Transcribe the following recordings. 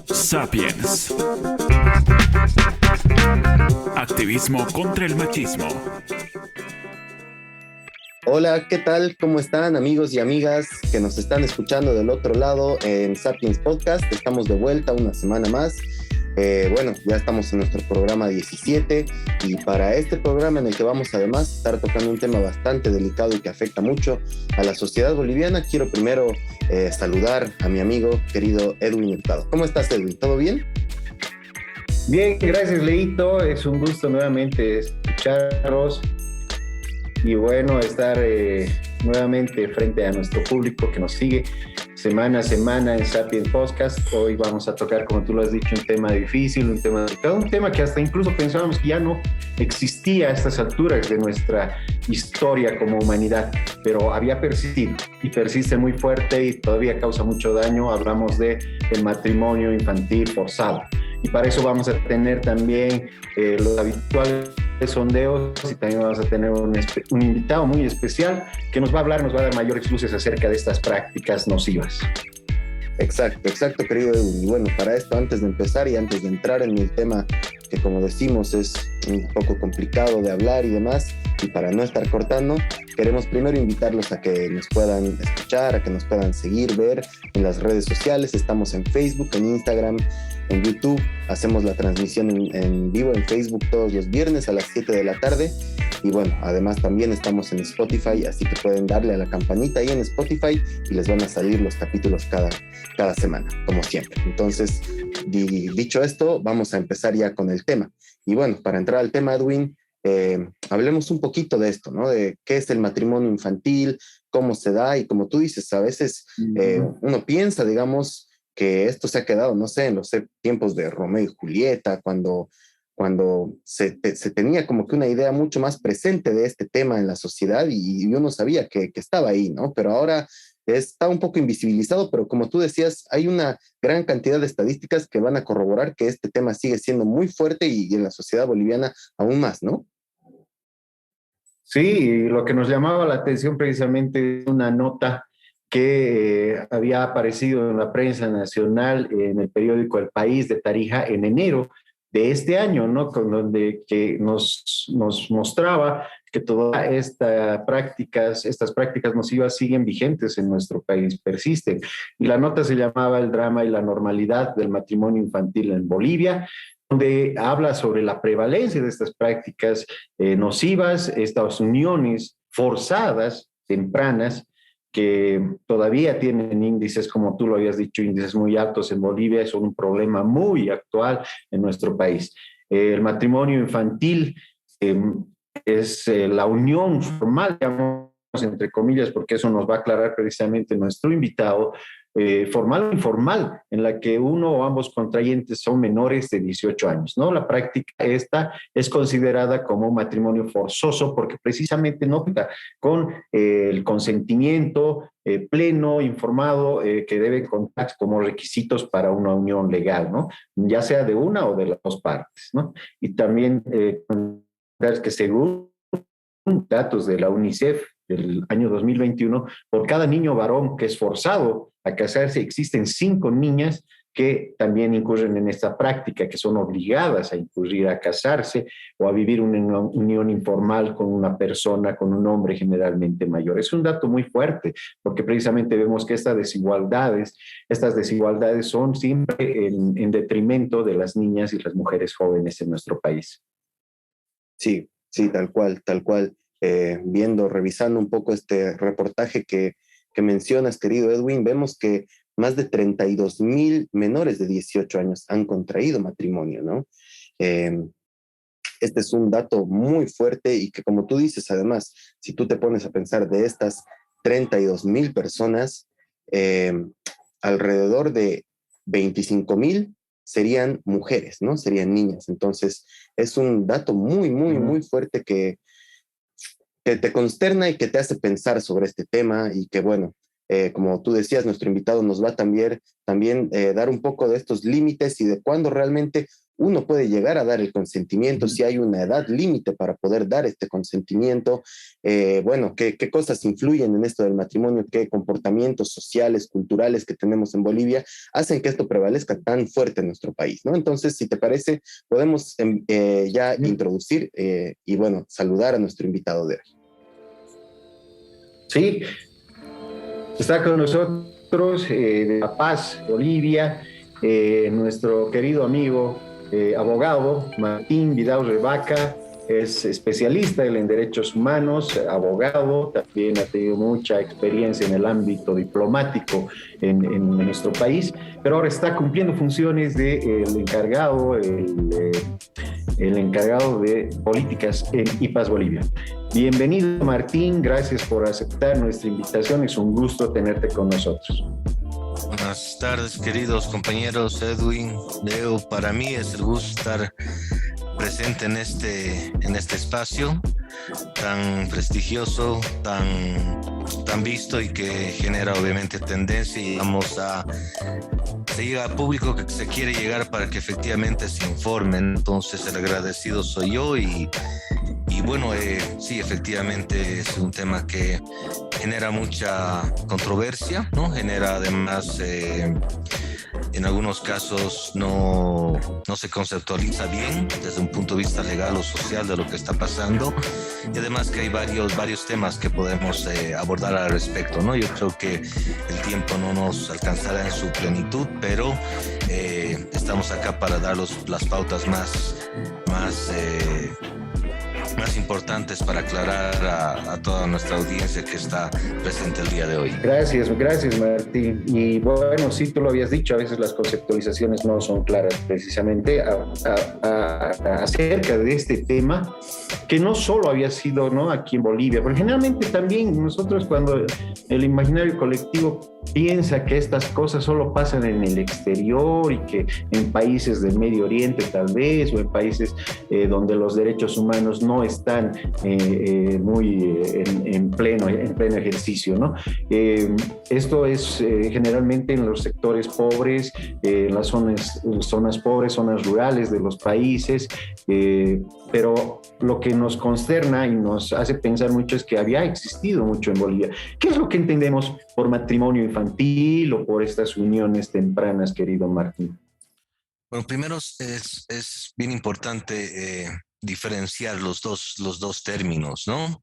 Sapiens. Activismo contra el machismo. Hola, ¿qué tal? ¿Cómo están amigos y amigas que nos están escuchando del otro lado en Sapiens Podcast? Estamos de vuelta una semana más. Ya estamos en nuestro programa 17 y para este programa en el que vamos además a estar tocando un tema bastante delicado y que afecta mucho a la sociedad boliviana, quiero primero saludar a mi amigo querido Edwin Hurtado. ¿Cómo estás, Edwin? ¿Todo bien? Bien, gracias, Leito. Es un gusto nuevamente escucharlos y bueno, estar nuevamente frente a nuestro público que nos sigue semana a semana en Sapiens Podcast. Hoy vamos a tocar, como tú lo has dicho, un tema difícil, un tema delicado, un tema que hasta incluso pensábamos que ya no existía a estas alturas de nuestra historia como humanidad, pero había persistido y persiste muy fuerte y todavía causa mucho daño. Hablamos de el matrimonio infantil forzado. Y para eso vamos a tener también los habituales sondeos y también vamos a tener un invitado muy especial que nos va a dar mayores luces acerca de estas prácticas nocivas. Exacto, querido Edwin. Y bueno, para esto, antes de empezar y antes de entrar en el tema que, como decimos, es un poco complicado de hablar y demás, y para no estar cortando, queremos primero invitarlos a que nos puedan escuchar, a que nos puedan seguir, ver en las redes sociales. Estamos en Facebook, en Instagram, en YouTube. Hacemos la transmisión en vivo en Facebook todos los viernes a las 7 de la tarde. Y bueno, además también estamos en Spotify, así que pueden darle a la campanita ahí en Spotify y les van a salir los capítulos cada semana, como siempre. Entonces, dicho esto, vamos a empezar ya con el tema. Y bueno, para entrar al tema, Edwin, hablemos un poquito de esto, ¿no? De qué es el matrimonio infantil, cómo se da, y como tú dices, a veces uno piensa, digamos, que esto se ha quedado, no sé, en los tiempos de Romeo y Julieta, cuando se tenía como que una idea mucho más presente de este tema en la sociedad y uno sabía que estaba ahí, ¿no? Pero ahora está un poco invisibilizado, pero como tú decías, hay una gran cantidad de estadísticas que van a corroborar que este tema sigue siendo muy fuerte y en la sociedad boliviana aún más, ¿no? Sí, lo que nos llamaba la atención precisamente es una nota que había aparecido en la prensa nacional, en el periódico El País de Tarija, en enero de este año, ¿no? Con donde que nos mostraba que todas estas prácticas nocivas siguen vigentes en nuestro país, persisten. Y la nota se llamaba El drama y la normalidad del matrimonio infantil en Bolivia, donde habla sobre la prevalencia de estas prácticas nocivas, estas uniones forzadas, tempranas, que todavía tienen índices, como tú lo habías dicho, índices muy altos en Bolivia, son un problema muy actual en nuestro país. El matrimonio infantil es la unión formal, digamos, entre comillas, porque eso nos va a aclarar precisamente nuestro invitado, formal o informal, en la que uno o ambos contrayentes son menores de 18 años, ¿no? La práctica esta es considerada como un matrimonio forzoso porque precisamente no cuenta con el consentimiento pleno, informado, que debe contar como requisitos para una unión legal, ¿no? Ya sea de una o de las dos partes, ¿no? Y también que según datos de la UNICEF del año 2021, por cada niño varón que es forzado a casarse, existen 5 niñas que también incurren en esta práctica, que son obligadas a incurrir a casarse o a vivir una unión informal con una persona, con un hombre generalmente mayor. Es un dato muy fuerte, porque precisamente vemos que estas desigualdades son siempre en detrimento de las niñas y las mujeres jóvenes en nuestro país. Sí, tal cual. Revisando un poco este reportaje que mencionas, querido Edwin, vemos que más de 32,000 menores de 18 años han contraído matrimonio, ¿no? Este es un dato muy fuerte y que, como tú dices, además, si tú te pones a pensar de estas 32,000 personas, alrededor de 25,000 serían mujeres, ¿no? Serían niñas. Entonces, es un dato muy fuerte que te consterna y que te hace pensar sobre este tema y que, bueno, como tú decías, nuestro invitado nos va también dar un poco de estos límites y de cuándo realmente uno puede llegar a dar el consentimiento, si hay una edad límite para poder dar este consentimiento. Bueno, ¿qué cosas influyen en esto del matrimonio? ¿Qué comportamientos sociales, culturales que tenemos en Bolivia hacen que esto prevalezca tan fuerte en nuestro país, ¿no? Entonces, si te parece, podemos ya introducir y, bueno, saludar a nuestro invitado de hoy. Sí, está con nosotros de La Paz, Bolivia, nuestro querido amigo, abogado Martín Vidal Rebaca. Es especialista en derechos humanos, abogado, también ha tenido mucha experiencia en el ámbito diplomático en nuestro país, pero ahora está cumpliendo funciones de el encargado de políticas en IPAS Bolivia. Bienvenido, Martín, gracias por aceptar nuestra invitación, es un gusto tenerte con nosotros. Buenas tardes, queridos compañeros Edwin, Leo. Para mí es el gusto estar presente en este espacio tan prestigioso, tan visto y que genera obviamente tendencia, y se llega al público que se quiere llegar para que efectivamente se informen. Entonces el agradecido soy yo y bueno, sí, efectivamente es un tema que genera mucha controversia, ¿no? Genera además, en algunos casos no se conceptualiza bien desde un punto de vista legal o social de lo que está pasando, y además que hay varios temas que podemos abordar al respecto, ¿no? Yo creo que el tiempo no nos alcanzará en su plenitud, pero estamos acá para dar las pautas más importantes para aclarar a toda nuestra audiencia que está presente el día de hoy. Gracias Martín. Y bueno, sí, tú lo habías dicho, a veces las conceptualizaciones no son claras precisamente acerca de este tema, que no solo había sido, ¿no?, aquí en Bolivia, porque generalmente también nosotros, cuando el imaginario colectivo piensa que estas cosas solo pasan en el exterior y que en países del Medio Oriente tal vez, o en países donde los derechos humanos no están muy en pleno ejercicio, ¿no? Esto es generalmente en los sectores pobres, en las zonas pobres, zonas rurales de los países, pero lo que nos consterna y nos hace pensar mucho es que había existido mucho en Bolivia. ¿Qué es lo que entendemos por matrimonio infantil o por estas uniones tempranas, querido Martín? Bueno, primero es bien importante diferenciar los dos términos, ¿no?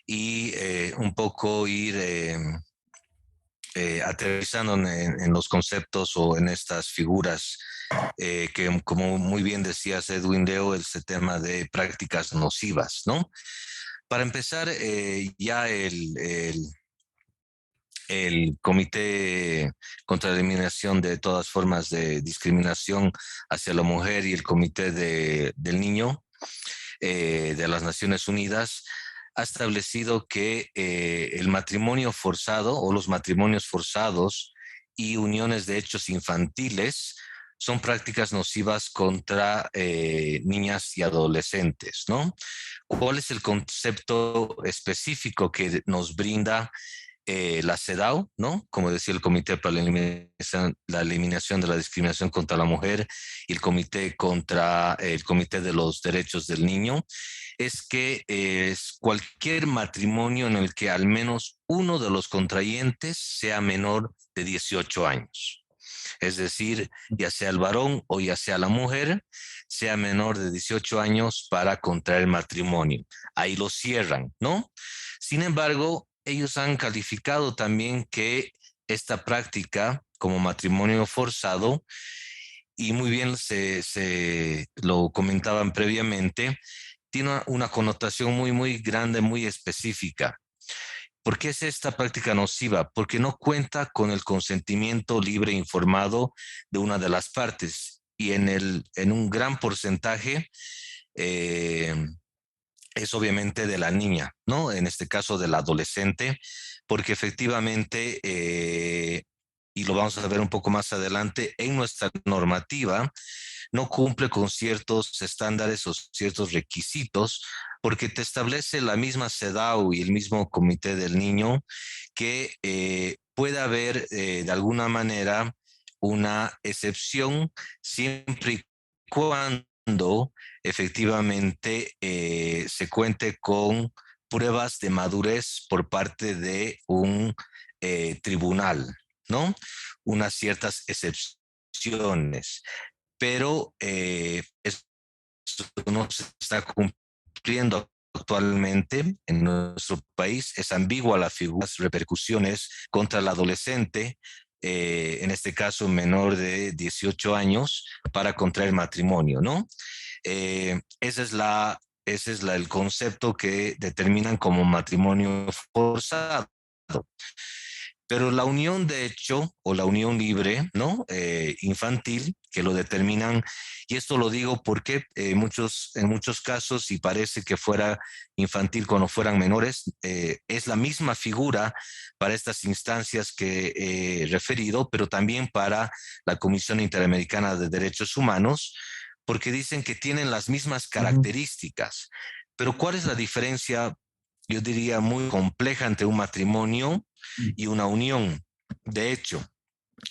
Y un poco ir aterrizando en los conceptos o en estas figuras que, como muy bien decías, Edwin, Leo, ese tema de prácticas nocivas, ¿no? Para empezar, ya el Comité contra la Eliminación de todas formas de discriminación hacia la mujer y el Comité del Niño de las Naciones Unidas ha establecido que el matrimonio forzado o los matrimonios forzados y uniones de hechos infantiles son prácticas nocivas contra niñas y adolescentes, ¿no? ¿Cuál es el concepto específico que nos brinda la CEDAW, ¿no? Como decía el Comité para la Eliminación de la Discriminación contra la Mujer y el Comité de los Derechos del Niño? Es que es cualquier matrimonio en el que al menos uno de los contrayentes sea menor de 18 años. Es decir, ya sea el varón o ya sea la mujer, sea menor de 18 años para contraer matrimonio. Ahí lo cierran, ¿no? Sin embargo, ellos han calificado también que esta práctica como matrimonio forzado, y muy bien se lo comentaban previamente, tiene una connotación muy, muy grande, muy específica. ¿Por qué es esta práctica nociva? Porque no cuenta con el consentimiento libre e informado de una de las partes, y en un gran porcentaje es obviamente de la niña, ¿no? En este caso del adolescente, porque efectivamente, y lo vamos a ver un poco más adelante, en nuestra normativa no cumple con ciertos estándares o ciertos requisitos, porque te establece la misma CEDAW y el mismo Comité del Niño que puede haber de alguna manera una excepción siempre y cuando efectivamente se cuente con pruebas de madurez por parte de un tribunal, ¿no? Unas ciertas excepciones, pero eso no se está cumpliendo actualmente en nuestro país. Es ambigua la figura, las repercusiones contra el adolescente, en este caso menor de 18 años, para contraer matrimonio, ¿no? Ese es el concepto que determinan como matrimonio forzado. Pero la unión de hecho o la unión libre, ¿no? Infantil, que lo determinan, y esto lo digo porque en muchos casos, y parece que fuera infantil cuando fueran menores, es la misma figura para estas instancias que he referido, pero también para la Comisión Interamericana de Derechos Humanos, porque dicen que tienen las mismas características. Pero ¿cuál es la diferencia? Yo diría muy compleja entre un matrimonio y una unión. De hecho,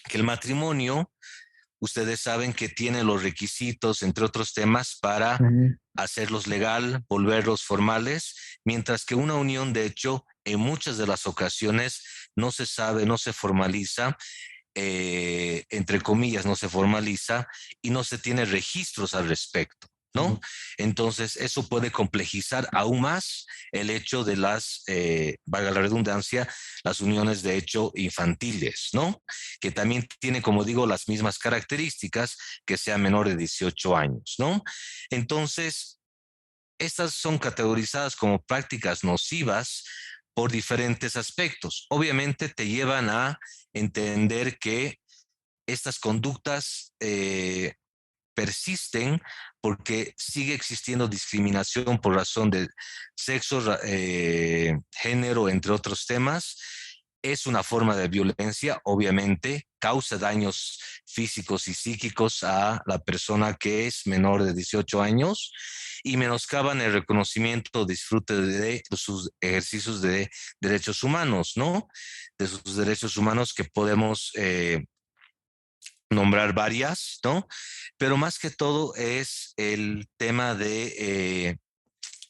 que el matrimonio, ustedes saben que tiene los requisitos, entre otros temas, para hacerlos legal, volverlos formales, mientras que una unión, de hecho, en muchas de las ocasiones no se sabe, no se formaliza, entre comillas, no se formaliza y no se tiene registros al respecto, ¿no? Entonces, eso puede complejizar aún más el hecho de valga la redundancia, las uniones de hecho infantiles, ¿no? Que también tiene, como digo, las mismas características que sea menor de 18 años, ¿no? Entonces, estas son categorizadas como prácticas nocivas por diferentes aspectos. Obviamente te llevan a entender que estas conductas persisten porque sigue existiendo discriminación por razón de sexo, género, entre otros temas. Es una forma de violencia, obviamente, causa daños físicos y psíquicos a la persona que es menor de 18 años y menoscaban el reconocimiento o disfrute de sus ejercicios de derechos humanos, ¿no? De sus derechos humanos que podemos nombrar varias, ¿no? Pero más que todo es el tema de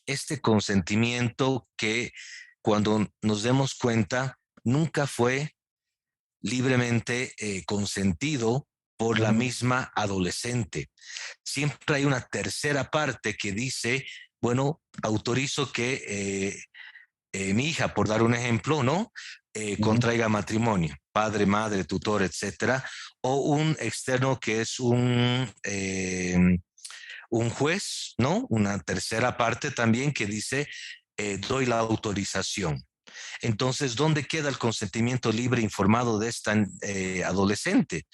este consentimiento que cuando nos demos cuenta nunca fue libremente consentido por la misma adolescente. Siempre hay una tercera parte que dice, bueno, autorizo que mi hija, por dar un ejemplo, ¿no? Contraiga matrimonio, padre, madre, tutor, etcétera, o un externo que es un juez, ¿no? Una tercera parte también que dice, doy la autorización. Entonces, ¿dónde queda el consentimiento libre informado de esta adolescente?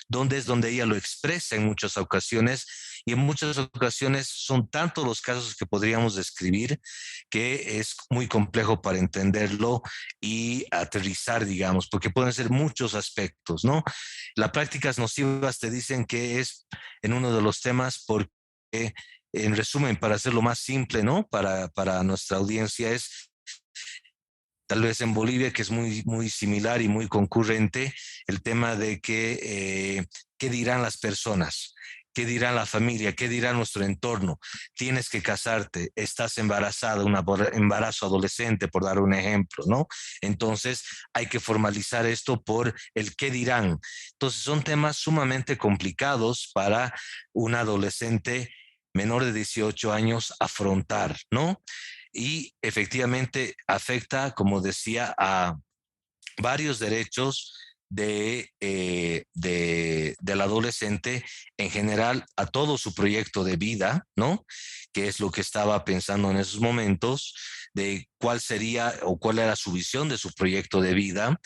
¿Dónde es donde ella lo expresa en muchas ocasiones? Y en muchas ocasiones son tantos los casos que podríamos describir que es muy complejo para entenderlo y aterrizar, digamos, porque pueden ser muchos aspectos, ¿no? Las prácticas nocivas te dicen que es en uno de los temas porque, en resumen, para hacerlo más simple, ¿no? Para nuestra audiencia es tal vez en Bolivia, que es muy, muy similar y muy concurrente, el tema de que, ¿qué dirán las personas? ¿Qué dirá la familia? ¿Qué dirá nuestro entorno? Tienes que casarte, estás embarazada, un embarazo adolescente, por dar un ejemplo, ¿no? Entonces hay que formalizar esto por el qué dirán. Entonces son temas sumamente complicados para un adolescente menor de 18 años afrontar, ¿no? Y efectivamente afecta, como decía, a varios derechos del adolescente en general, a todo su proyecto de vida, ¿no? Que es lo que estaba pensando en esos momentos, de cuál sería o cuál era su visión de su proyecto de vida,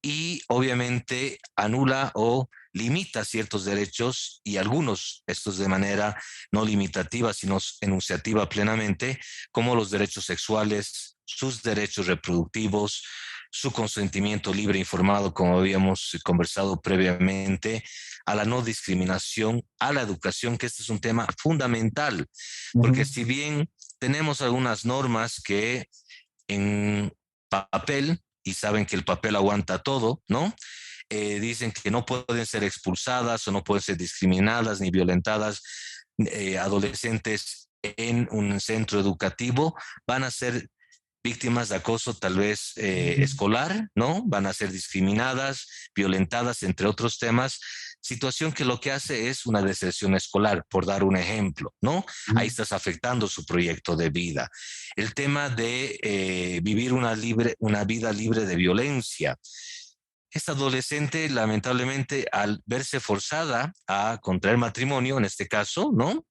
y obviamente anula o limita ciertos derechos y algunos, estos de manera no limitativa, sino enunciativa plenamente, como los derechos sexuales, sus derechos reproductivos, su consentimiento libre e informado, como habíamos conversado previamente, a la no discriminación, a la educación, que este es un tema fundamental, porque si bien tenemos algunas normas que en papel, y saben que el papel aguanta todo, ¿no? Dicen que no pueden ser expulsadas o no pueden ser discriminadas ni violentadas adolescentes en un centro educativo van a ser víctimas de acoso tal vez escolar, ¿no? Van a ser discriminadas, violentadas, entre otros temas, situación que lo que hace es una deserción escolar, por dar un ejemplo, ¿no? Ahí estás afectando su proyecto de vida. El tema de vivir una vida libre de violencia. Esta adolescente, lamentablemente, al verse forzada a contraer matrimonio, en este caso, ¿no?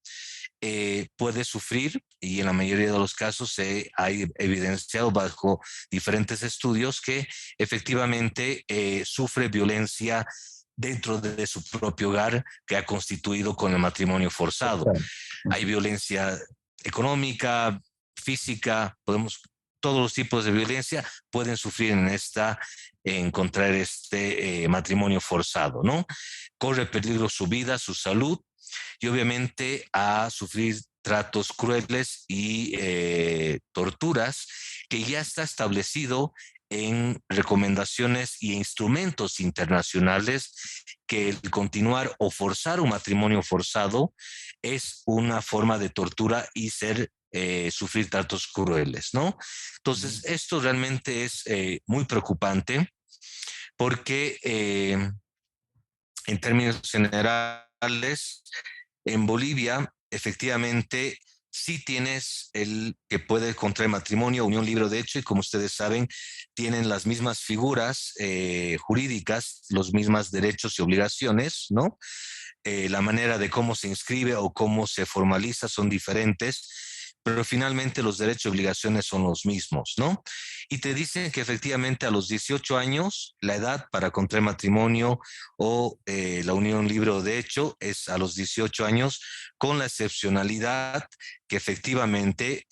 Puede sufrir, y en la mayoría de los casos se ha evidenciado bajo diferentes estudios que efectivamente sufre violencia dentro de su propio hogar que ha constituido con el matrimonio forzado. Hay violencia económica, física, todos los tipos de violencia pueden sufrir en contraer este matrimonio forzado, ¿no? Corre peligro su vida, su salud, y obviamente a sufrir tratos crueles y torturas que ya está establecido en recomendaciones y instrumentos internacionales que el continuar o forzar un matrimonio forzado es una forma de tortura y sufrir tratos crueles, ¿no? Entonces, esto realmente es muy preocupante porque en términos generales, en Bolivia, efectivamente, sí tienes el que puede contraer matrimonio, unión libre de hecho, y como ustedes saben, tienen las mismas figuras jurídicas, los mismos derechos y obligaciones, ¿no? La manera de cómo se inscribe o cómo se formaliza son diferentes, pero finalmente los derechos y obligaciones son los mismos, ¿no? Y te dicen que efectivamente a los 18 años, la edad para contraer matrimonio o la unión libre o de hecho es a los 18 años, con la excepcionalidad que efectivamente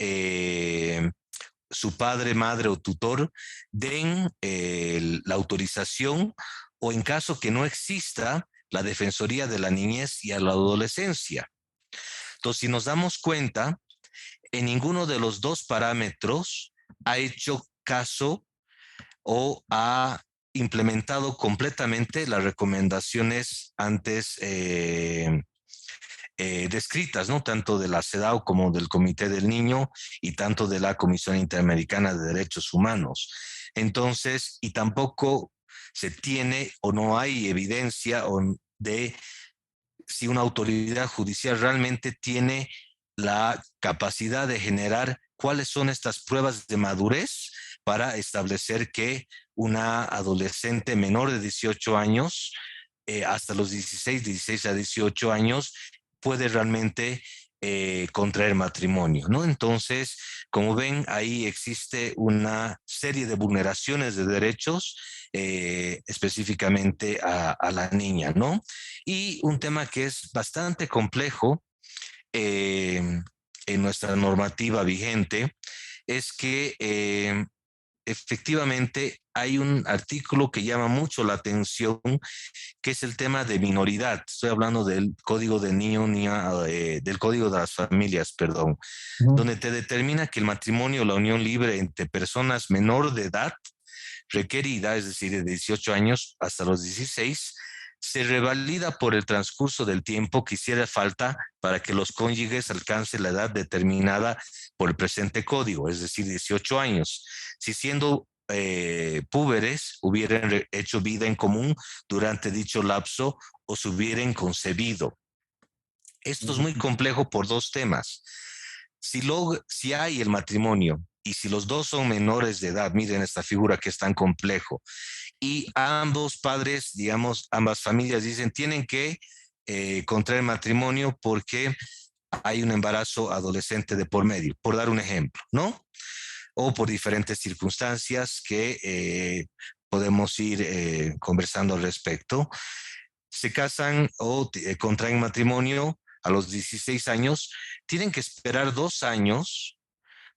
su padre, madre o tutor den la autorización o en caso que no exista la Defensoría de la Niñez y a la Adolescencia. Entonces, si nos damos cuenta, en ninguno de los dos parámetros ha hecho caso o ha implementado completamente las recomendaciones antes descritas, ¿no? Tanto de la CEDAW como del Comité del Niño y tanto de la Comisión Interamericana de Derechos Humanos. Entonces, y tampoco se tiene o no hay evidencia de si una autoridad judicial realmente tiene la capacidad de generar cuáles son estas pruebas de madurez para establecer que una adolescente menor de 18 años, hasta los 16 a 18 años, puede realmente contraer matrimonio, ¿no? Entonces, como ven, ahí existe una serie de vulneraciones de derechos, específicamente a la niña, ¿no? Y un tema que es bastante complejo en nuestra normativa vigente es que efectivamente hay un artículo que llama mucho la atención, que es el tema de minoridad. Estoy hablando del Código del Niño, del Código de las Familias, perdón, donde te determina que el matrimonio o la unión libre entre personas menor de edad requerida, es decir, de 18 años hasta los 16, se revalida por el transcurso del tiempo que hiciera falta para que los cónyuges alcancen la edad determinada por el presente código, es decir, 18 años. Si siendo púberes hubieran hecho vida en común durante dicho lapso o se hubieran concebido. Esto es muy complejo por dos temas. Si hay el matrimonio y si los dos son menores de edad, miren esta figura que es tan complejo, y ambos padres, digamos, ambas familias dicen tienen que contraer matrimonio porque hay un embarazo adolescente de por medio, por dar un ejemplo, ¿no? O por diferentes circunstancias que podemos ir conversando al respecto. Se casan o contraen matrimonio a los 16 años, tienen que esperar 2 años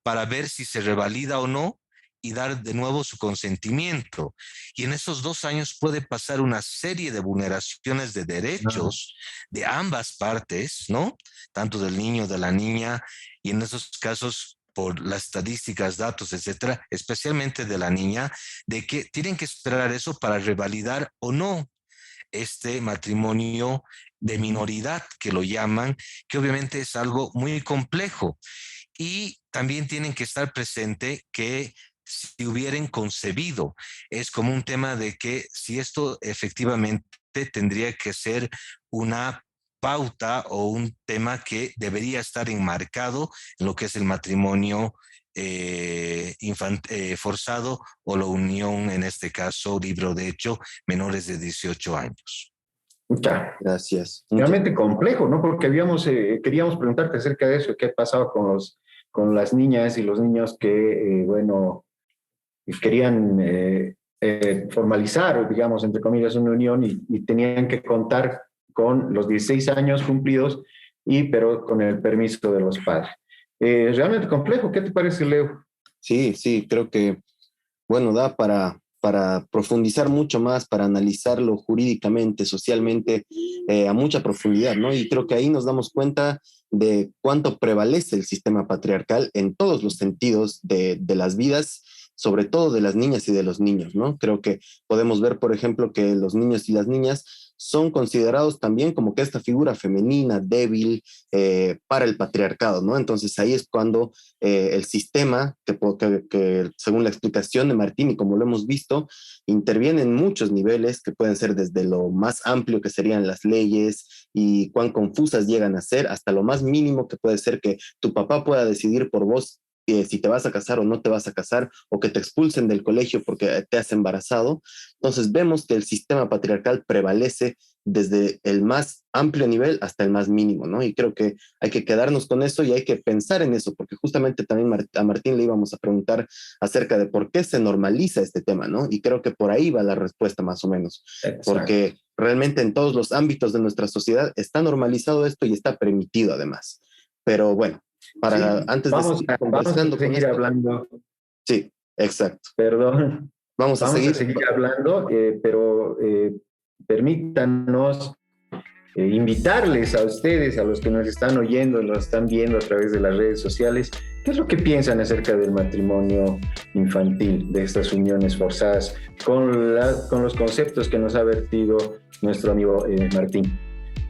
para ver si se revalida o no y dar de nuevo su consentimiento. Y en esos 2 años puede pasar una serie de vulneraciones de derechos de ambas partes, ¿no? Tanto del niño, de la niña, y en esos casos, por las estadísticas, datos, etcétera, especialmente de la niña, de que tienen que esperar eso para revalidar o no este matrimonio de minoridad, que lo llaman, que obviamente es algo muy complejo. Y también tienen que estar presente que si hubieran concebido, es como un tema de que si esto efectivamente tendría que ser una pauta o un tema que debería estar enmarcado en lo que es el matrimonio forzado o la unión, en este caso, libre de hecho, menores de 18 años. Ya. Gracias. Realmente complejo, ¿no? Porque queríamos preguntarte acerca de eso, qué pasaba con las niñas y los niños que, bueno, querían formalizar, digamos, entre comillas, una unión y tenían que contar con los 16 años cumplidos, pero con el permiso de los padres. Realmente complejo, ¿qué te parece, Leo? Sí, sí, creo que, bueno, da para profundizar mucho más, para analizarlo jurídicamente, socialmente, a mucha profundidad, ¿no? Y creo que ahí nos damos cuenta de cuánto prevalece el sistema patriarcal en todos los sentidos de las vidas, sobre todo de las niñas y de los niños, ¿no? Creo que podemos ver, por ejemplo, que los niños y las niñas son considerados también como que esta figura femenina, débil, para el patriarcado, ¿no? Entonces ahí es cuando el sistema, que según la explicación de Martín y como lo hemos visto, interviene en muchos niveles que pueden ser desde lo más amplio que serían las leyes y cuán confusas llegan a ser, hasta lo más mínimo que puede ser que tu papá pueda decidir por vos si te vas a casar o no te vas a casar, o que te expulsen del colegio porque te has embarazado. Entonces vemos que el sistema patriarcal prevalece desde el más amplio nivel hasta el más mínimo, ¿no? Y creo que hay que quedarnos con eso y hay que pensar en eso, porque justamente también a Martín le íbamos a preguntar acerca de por qué se normaliza este tema, ¿no? Y creo que por ahí va la respuesta más o menos. Exacto. Porque realmente en todos los ámbitos de nuestra sociedad está normalizado esto y está permitido además. Pero bueno, vamos a seguir hablando. Sí, exacto. Perdón. Vamos a seguir hablando, pero permítanos invitarles a ustedes, a los que nos están oyendo, nos están viendo a través de las redes sociales, ¿qué es lo que piensan acerca del matrimonio infantil, de estas uniones forzadas, con los conceptos que nos ha vertido nuestro amigo Martín?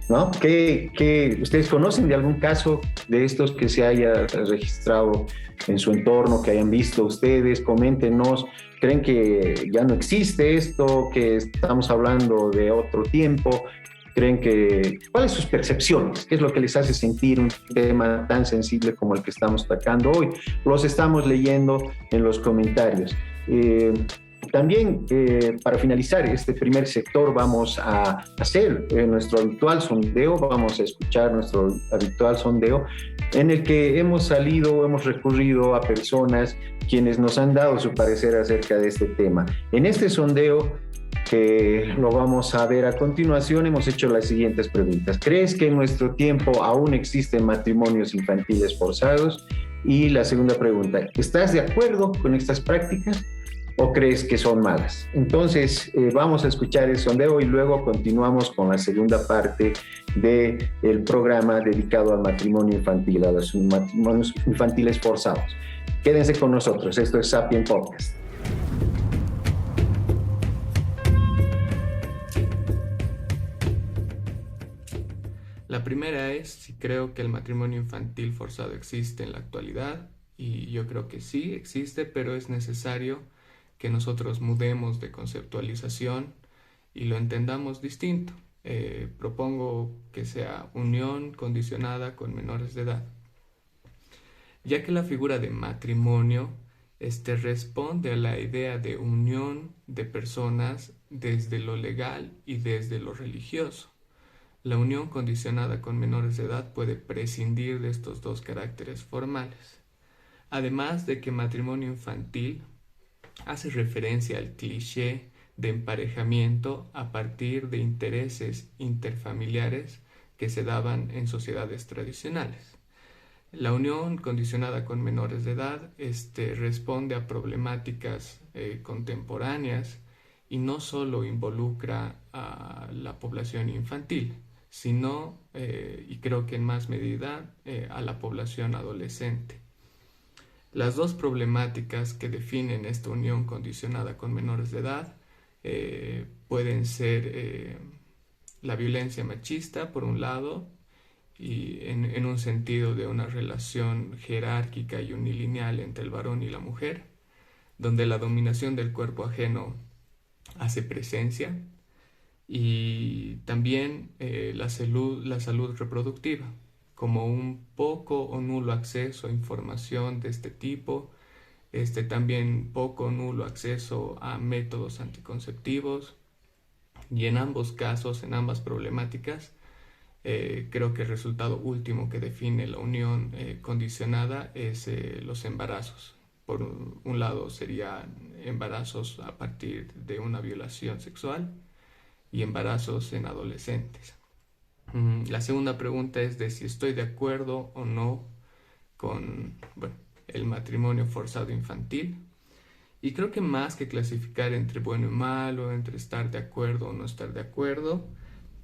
¿No? ¿Qué ustedes conocen de algún caso de estos que se haya registrado en su entorno, que hayan visto ustedes? Coméntenos. ¿Creen que ya no existe esto, que estamos hablando de otro tiempo? ¿Cuáles son sus percepciones? ¿Qué es lo que les hace sentir un tema tan sensible como el que estamos tratando hoy? Los estamos leyendo en los comentarios. También, para finalizar este primer sector, vamos a hacer nuestro habitual sondeo, vamos a escuchar nuestro habitual sondeo, en el que hemos recurrido a personas quienes nos han dado su parecer acerca de este tema. En este sondeo, que lo vamos a ver a continuación, hemos hecho las siguientes preguntas. ¿Crees que en nuestro tiempo aún existen matrimonios infantiles forzados? Y la segunda pregunta, ¿estás de acuerdo con estas prácticas o crees que son malas? Entonces, vamos a escuchar el sondeo y luego continuamos con la segunda parte del programa dedicado al matrimonio infantil, a los matrimonios infantiles forzados. Quédense con nosotros, esto es Sapien Podcast. La primera es si creo que el matrimonio infantil forzado existe en la actualidad, y yo creo que sí existe, pero es necesario que nosotros mudemos de conceptualización y lo entendamos distinto. Propongo que sea unión condicionada con menores de edad, ya que la figura de matrimonio responde a la idea de unión de personas desde lo legal y desde lo religioso. La unión condicionada con menores de edad puede prescindir de estos dos caracteres formales. Además de que matrimonio infantil hace referencia al cliché de emparejamiento a partir de intereses interfamiliares que se daban en sociedades tradicionales. La unión condicionada con menores de edad responde a problemáticas contemporáneas y no solo involucra a la población infantil, sino, y creo que en más medida, a la población adolescente. Las dos problemáticas que definen esta unión condicionada con menores de edad pueden ser la violencia machista, por un lado, y en un sentido de una relación jerárquica y unilineal entre el varón y la mujer, donde la dominación del cuerpo ajeno hace presencia, y también la salud reproductiva, como un poco o nulo acceso a información de este tipo, también poco o nulo acceso a métodos anticonceptivos, y en ambos casos, en ambas problemáticas, creo que el resultado último que define la unión condicionada es los embarazos. Por un lado serían embarazos a partir de una violación sexual y embarazos en adolescentes. La segunda pregunta es de si estoy de acuerdo o no con, bueno, el matrimonio forzado infantil. Y creo que más que clasificar entre bueno y malo, entre estar de acuerdo o no estar de acuerdo,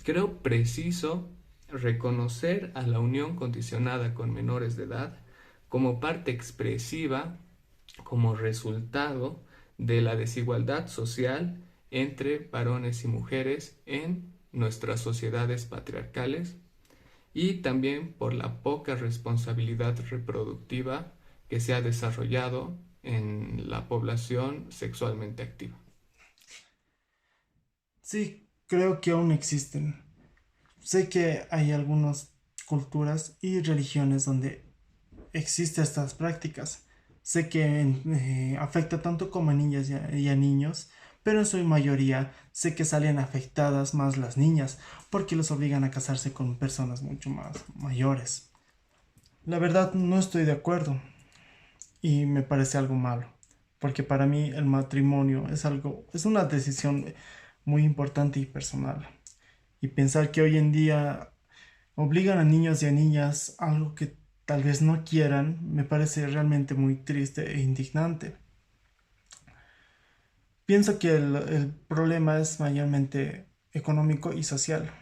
creo preciso reconocer a la unión condicionada con menores de edad como parte expresiva, como resultado de la desigualdad social entre varones y mujeres en nuestras sociedades patriarcales, y también por la poca responsabilidad reproductiva que se ha desarrollado en la población sexualmente activa. Sí, creo que aún existen. Sé que hay algunas culturas y religiones donde existen estas prácticas. Sé que afecta tanto como a niñas y a niños, pero en su mayoría sé que salen afectadas más las niñas porque los obligan a casarse con personas mucho más mayores. La verdad no estoy de acuerdo y me parece algo malo, porque para mí el matrimonio es una decisión muy importante y personal. Y pensar que hoy en día obligan a niños y a niñas a algo que tal vez no quieran, me parece realmente muy triste e indignante. Pienso que el problema es mayormente económico y social,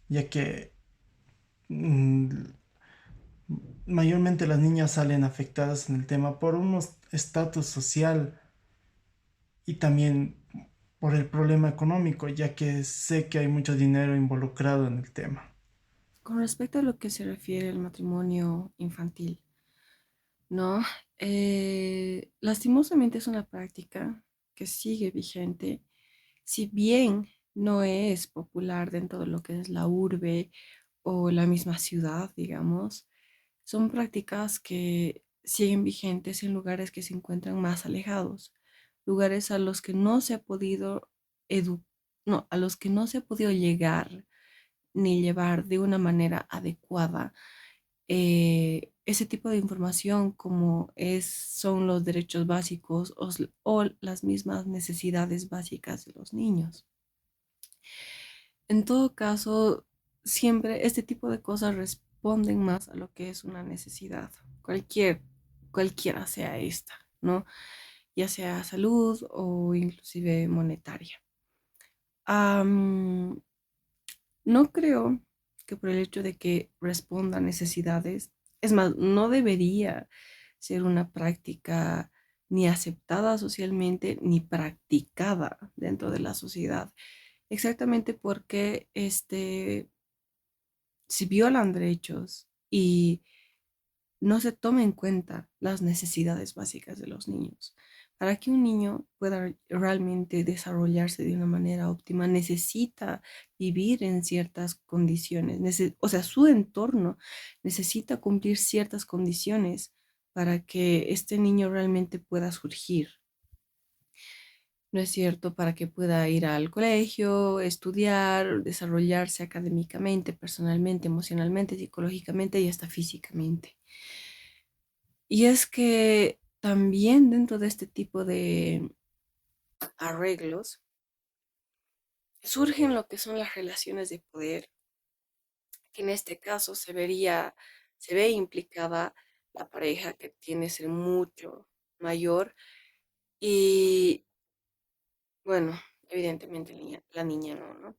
ya que mm, mayormente las niñas salen afectadas en el tema por un estatus social y también por el problema económico, ya que sé que hay mucho dinero involucrado en el tema. Con respecto a lo que se refiere al matrimonio infantil, ¿no? Lastimosamente es una práctica que sigue vigente, si bien no es popular dentro de lo que es la urbe o la misma ciudad, digamos, son prácticas que siguen vigentes en lugares que se encuentran más alejados, lugares a los que no se ha podido no, a los que no se ha podido llegar ni llevar de una manera adecuada ese tipo de información como son los derechos básicos o las mismas necesidades básicas de los niños. En todo caso, siempre este tipo de cosas responden más a lo que es una necesidad, cualquiera sea esta, ¿no? Ya sea salud o inclusive monetaria. No creo que por el hecho de que responda a necesidades, es más, no debería ser una práctica ni aceptada socialmente ni practicada dentro de la sociedad. Exactamente porque si violan derechos y no se toma en cuenta las necesidades básicas de los niños. Para que un niño pueda realmente desarrollarse de una manera óptima, necesita vivir en ciertas condiciones, o sea, su entorno necesita cumplir ciertas condiciones para que este niño realmente pueda surgir. ¿No es cierto? Para que pueda ir al colegio, estudiar, desarrollarse académicamente, personalmente, emocionalmente, psicológicamente y hasta físicamente. Y es que también dentro de este tipo de arreglos surgen lo que son las relaciones de poder, que en este caso se ve implicada la pareja que tiene que ser mucho mayor y bueno, evidentemente la niña no, ¿no?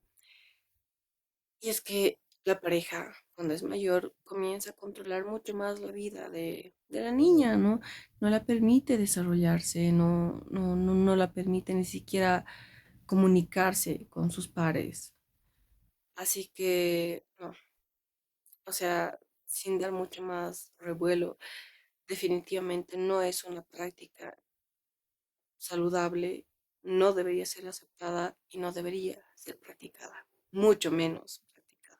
Y es que la pareja, cuando es mayor, comienza a controlar mucho más la vida de la niña, ¿no? No la permite desarrollarse, no la permite ni siquiera comunicarse con sus pares. Así que, no, o sea, sin dar mucho más revuelo, definitivamente no es una práctica saludable, no debería ser aceptada y no debería ser practicada, mucho menos practicada.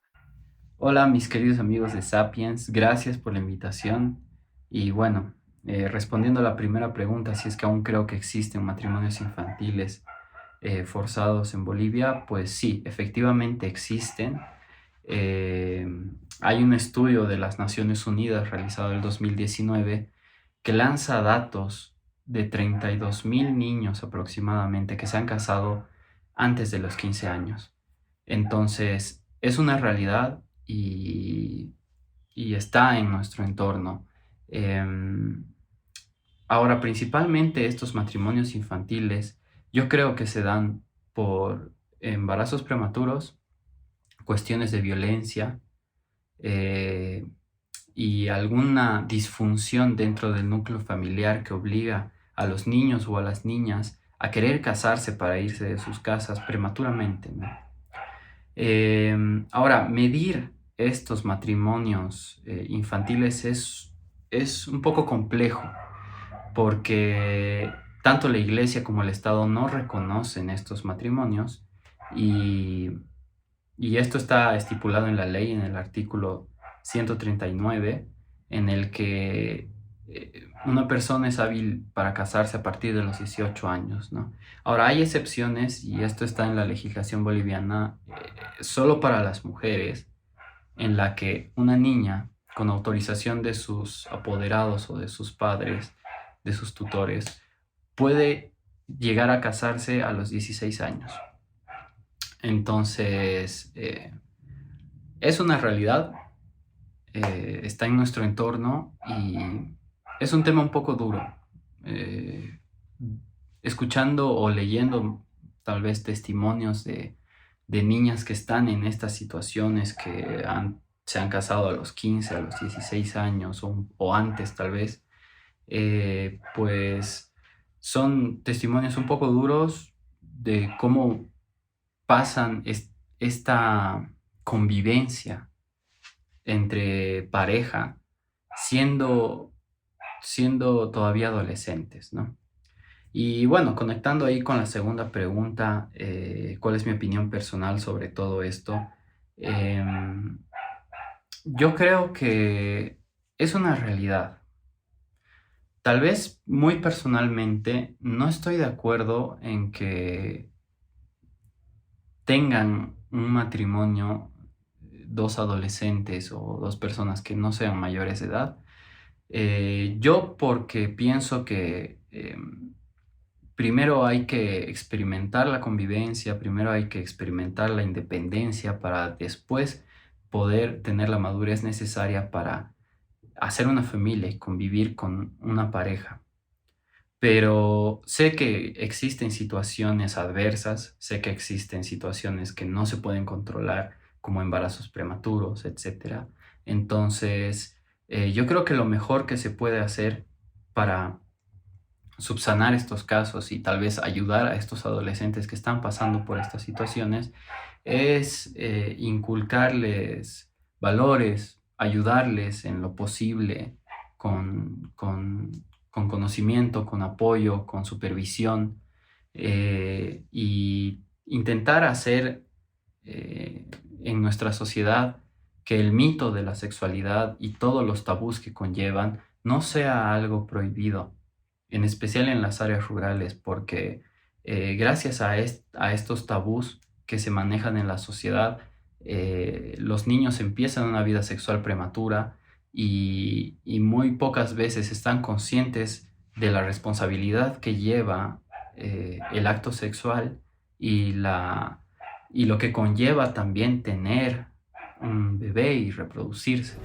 Hola, mis queridos amigos de Sapiens, gracias por la invitación. Y bueno, respondiendo a la primera pregunta, si es que aún creo que existen matrimonios infantiles forzados en Bolivia, pues sí, efectivamente existen. Eh, Hay un estudio de las Naciones Unidas realizado en el 2019 que lanza datos de 32.000 niños aproximadamente que se han casado antes de los 15 años. Entonces, es una realidad y está en nuestro entorno. Em, Ahora, principalmente estos matrimonios infantiles, yo creo que se dan por embarazos prematuros, cuestiones de violencia eh, y alguna disfunción dentro del núcleo familiar que obliga a los niños o a las niñas a querer casarse para irse de sus casas prematuramente, ¿no? Ahora, medir estos matrimonios infantiles es un poco complejo porque tanto la iglesia como el Estado no reconocen estos matrimonios y, y esto está estipulado en la ley en el artículo 139 en el que una persona es hábil para casarse a partir de los 18 años, ¿no? Ahora, hay excepciones y esto está en la legislación boliviana solo para las mujeres, en la que una niña con autorización de sus apoderados o de sus padres, de sus tutores, puede llegar a casarse a los 16 años. Entonces, es una realidad, está en nuestro entorno y es un tema un poco duro. Escuchando o leyendo tal vez testimonios de niñas que están en estas situaciones, que se han casado a los 15, a los 16 años o antes tal vez, pues son testimonios un poco duros de cómo pasan esta convivencia entre pareja siendo todavía adolescentes, ¿no? Y bueno, conectando ahí con la segunda pregunta, ¿cuál es mi opinión personal sobre todo esto? Yo creo que es una realidad. Tal vez muy personalmente no estoy de acuerdo en que tengan un matrimonio dos adolescentes o dos personas que no sean mayores de edad. Yo porque pienso que primero hay que experimentar la convivencia, primero hay que experimentar la independencia para después poder tener la madurez necesaria para hacer una familia y convivir con una pareja. Pero sé que existen situaciones adversas, sé que existen situaciones que no se pueden controlar, como embarazos prematuros, etcétera. Entonces, yo creo que lo mejor que se puede hacer para subsanar estos casos y tal vez ayudar a estos adolescentes que están pasando por estas situaciones es inculcarles valores, ayudarles en lo posible con conocimiento, con apoyo, con supervisión y intentar hacer en nuestra sociedad que el mito de la sexualidad y todos los tabús que conllevan no sea algo prohibido, en especial en las áreas rurales, porque gracias a estos tabús que se manejan en la sociedad, los niños empiezan una vida sexual prematura y muy pocas veces están conscientes de la responsabilidad que lleva el acto sexual y lo que conlleva también tener un bebé y reproducirse.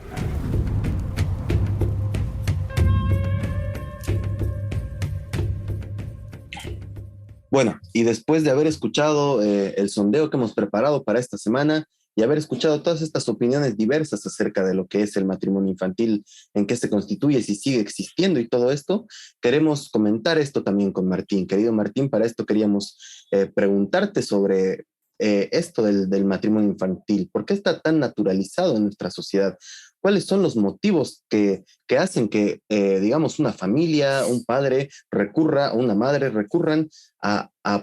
Bueno, y después de haber escuchado el sondeo que hemos preparado para esta semana y haber escuchado todas estas opiniones diversas acerca de lo que es el matrimonio infantil, en qué se constituye, si sigue existiendo y todo esto, queremos comentar esto también con Martín. Querido Martín, para esto queríamos preguntarte sobre esto del matrimonio infantil? ¿Por qué está tan naturalizado en nuestra sociedad? ¿Cuáles son los motivos que hacen que, digamos, una familia, un padre recurra, o una madre recurran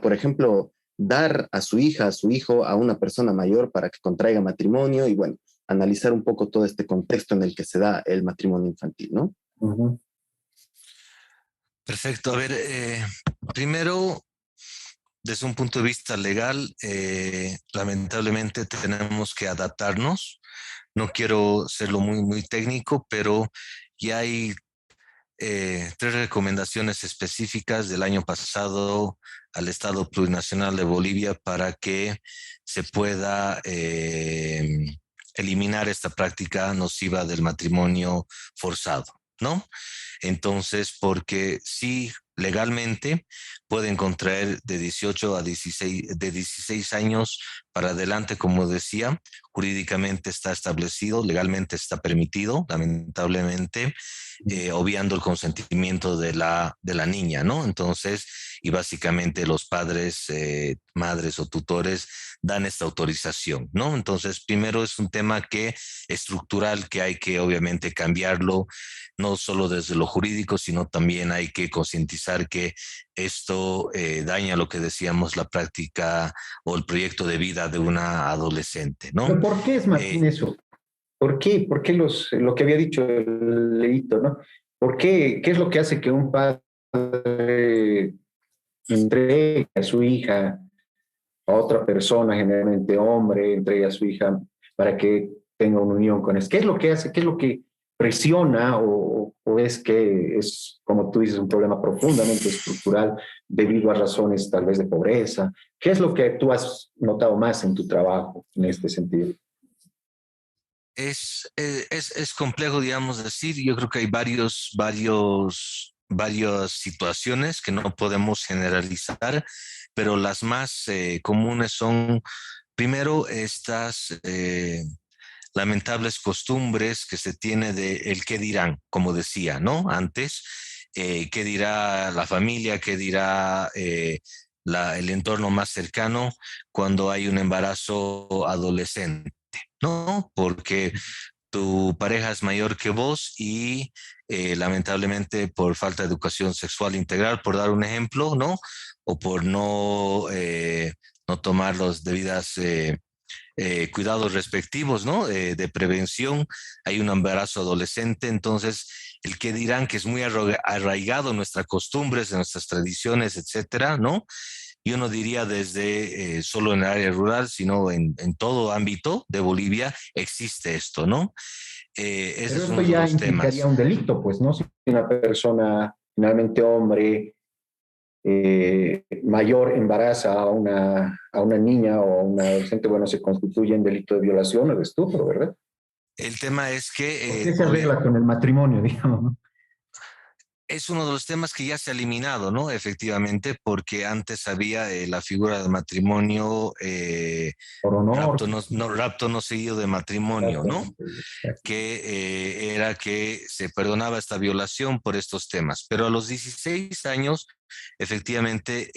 por ejemplo, dar a su hija, a su hijo, a una persona mayor para que contraiga matrimonio y, bueno, analizar un poco todo este contexto en el que se da el matrimonio infantil, ¿no? Ujú. Perfecto. A ver, primero, desde un punto de vista legal, lamentablemente tenemos que adaptarnos. No quiero serlo muy técnico, pero ya hay tres recomendaciones específicas del año pasado al Estado Plurinacional de Bolivia para que se pueda eliminar esta práctica nociva del matrimonio forzado, ¿no? Entonces, porque sí, legalmente pueden contraer de 18 a 16, de 16 años para adelante, como decía, jurídicamente está establecido, legalmente está permitido, lamentablemente, obviando el consentimiento de la niña, ¿no? Entonces, y básicamente los padres, madres o tutores dan esta autorización, ¿no? Entonces, primero es un tema que estructural que hay que obviamente cambiarlo, no solo desde lo jurídico, sino también hay que concientizar que esto daña lo que decíamos, la práctica o el proyecto de vida de una adolescente, ¿no? ¿Pero por qué es, Martín, eso? ¿Por qué? ¿Por qué lo que había dicho el Leito, ¿no? ¿Por qué? ¿Qué es lo que hace que un padre entregue a su hija a otra persona, generalmente hombre, entregue a su hija para que tenga una unión con él? ¿Qué es lo que hace? ¿Qué es lo que presiona o es que es, como tú dices, un problema profundamente estructural debido a razones tal vez de pobreza? ¿Qué es lo que tú has notado más en tu trabajo en este sentido? Es complejo, digamos, decir. Yo creo que hay varias situaciones que no podemos generalizar, pero las más comunes son, primero, estas lamentables costumbres que se tiene de el qué dirán, como decía, ¿no? Antes, qué dirá la familia, qué dirá el entorno más cercano cuando hay un embarazo adolescente, ¿no? Porque tu pareja es mayor que vos y lamentablemente por falta de educación sexual integral, por dar un ejemplo, ¿no? O por no tomar los debidas cuidados respectivos, ¿no? De prevención, hay un embarazo adolescente, entonces el que dirán que es muy arraigado en nuestras costumbres, en nuestras tradiciones, etcétera, ¿no? Yo no diría desde solo en el área rural, sino en todo ámbito de Bolivia existe esto, ¿no? Ese Pero es esto uno de ya los implicaría temas. un delito, pues, ¿no? Si una persona, finalmente hombre, mayor embaraza a una niña o a un adolescente, bueno, se constituye en delito de violación o de estupro, ¿verdad? El tema es ¿Por que qué se arregla con el matrimonio, digamos, ¿no? es uno de los temas que ya se ha eliminado, ¿no? Efectivamente, porque antes había la figura de matrimonio, Por honor. rapto no seguido de matrimonio, ¿no? Que era que se perdonaba esta violación por estos temas. Pero a los 16 años, efectivamente,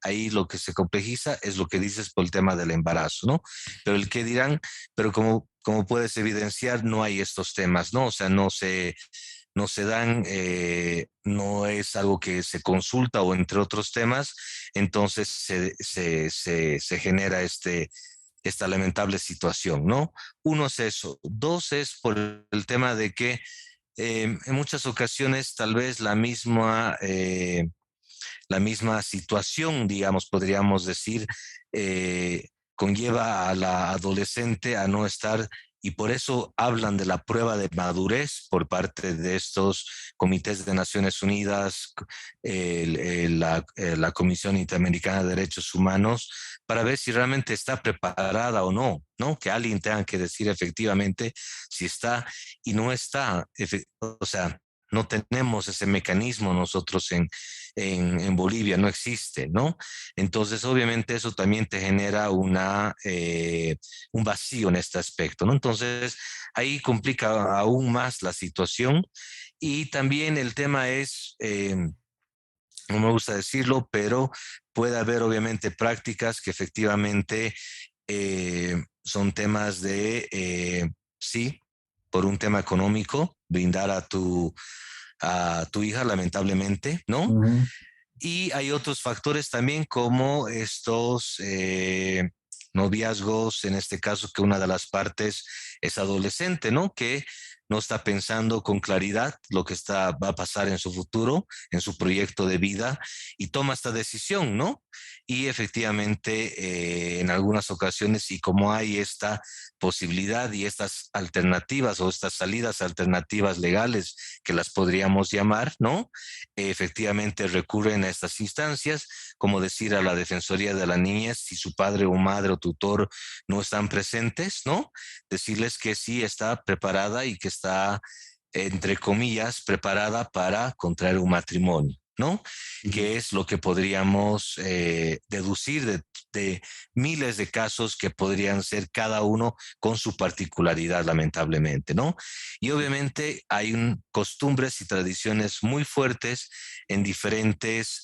ahí lo que se complejiza es lo que dices por el tema del embarazo, ¿no? Pero el que dirán, pero como puedes evidenciar, no hay estos temas, ¿no? O sea, no se dan, no es algo que se consulta o entre otros temas, entonces se genera esta lamentable situación, ¿no? Uno es eso. Dos es por el tema de que en muchas ocasiones tal vez la misma situación, digamos, podríamos decir, conlleva a la adolescente a no estar, y por eso hablan de la prueba de madurez por parte de estos comités de Naciones Unidas, la Comisión Interamericana de Derechos Humanos, para ver si realmente está preparada o no, ¿no? Que alguien tenga que decir efectivamente si está y no está, o sea, no tenemos ese mecanismo nosotros en Bolivia, no existe, ¿no? Entonces, obviamente eso también te genera un vacío en este aspecto, ¿no? Entonces, ahí complica aún más la situación y también el tema es no me gusta decirlo, pero puede haber obviamente prácticas que efectivamente son temas de, sí, por un tema económico, brindar a tu hija, lamentablemente, ¿no? Ujú. Y hay otros factores también como estos noviazgos, en este caso que una de las partes es adolescente, ¿no? Que no está pensando con claridad lo que va a pasar en su futuro, en su proyecto de vida, y toma esta decisión, ¿no? Y efectivamente, en algunas ocasiones, y como hay esta posibilidad y estas alternativas o estas salidas alternativas legales que las podríamos llamar, ¿no? Efectivamente recurren a estas instancias, como decir a la Defensoría de la Niñez, si su padre o madre o tutor no están presentes, ¿no? Decirles que sí está preparada y que está, entre comillas, preparada para contraer un matrimonio, ¿no? Que es lo que podríamos deducir de miles de casos que podrían ser cada uno con su particularidad, lamentablemente, ¿no? Y obviamente hay costumbres y tradiciones muy fuertes en diferentes,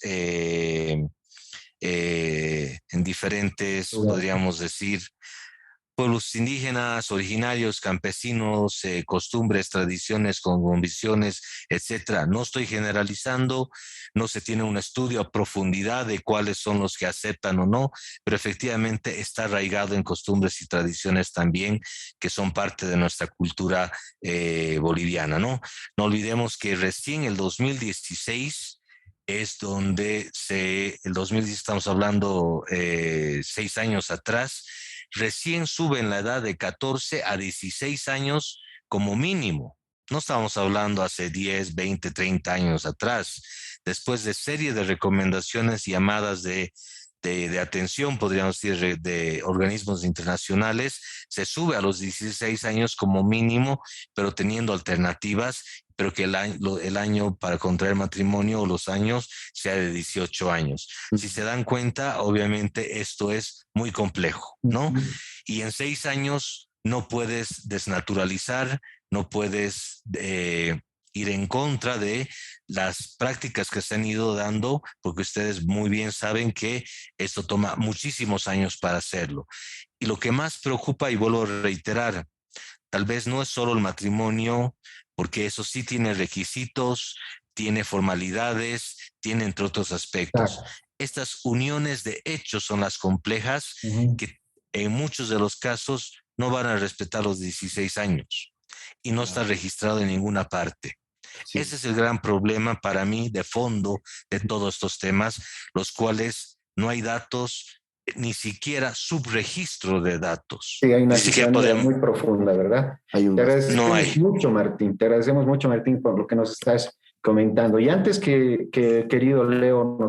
podríamos decir, pueblos indígenas, originarios, campesinos, costumbres, tradiciones, convicciones, etcétera. No estoy generalizando, no se tiene un estudio a profundidad de cuáles son los que aceptan o no, pero efectivamente está arraigado en costumbres y tradiciones también que son parte de nuestra cultura boliviana, ¿no? No olvidemos que recién el 2016 es donde el 2010 estamos hablando 6 años atrás, recién suben la edad de 14 a 16 años como mínimo. No estamos hablando hace 10, 20, 30 años atrás. Después de serie de recomendaciones y llamadas de atención, podríamos decir, de organismos internacionales, se sube a los 16 años como mínimo, pero teniendo alternativas, pero que el año para contraer matrimonio o los años sea de 18 años. Si se dan cuenta, obviamente esto es muy complejo, ¿no? Y en 6 años no puedes desnaturalizar, no puedes ir en contra de las prácticas que se han ido dando, porque ustedes muy bien saben que esto toma muchísimos años para hacerlo. Y lo que más preocupa, y vuelvo a reiterar, tal vez no es solo el matrimonio, porque eso sí tiene requisitos, tiene formalidades, tiene entre otros aspectos. Claro. Estas uniones de hechos son las complejas, que en muchos de los casos no van a respetar los 16 años y no está registrado en ninguna parte. Sí. Ese es el gran problema para mí de fondo de todos estos temas, los cuales no hay datos, ni siquiera subregistro de datos. Sí, hay una Ni siquiera ciudadanía podemos, muy profunda, ¿verdad? Hay un Te no agradecemos hay. mucho, Martín. Te agradecemos mucho, Martín, por lo que nos estás comentando. Y antes que querido Leo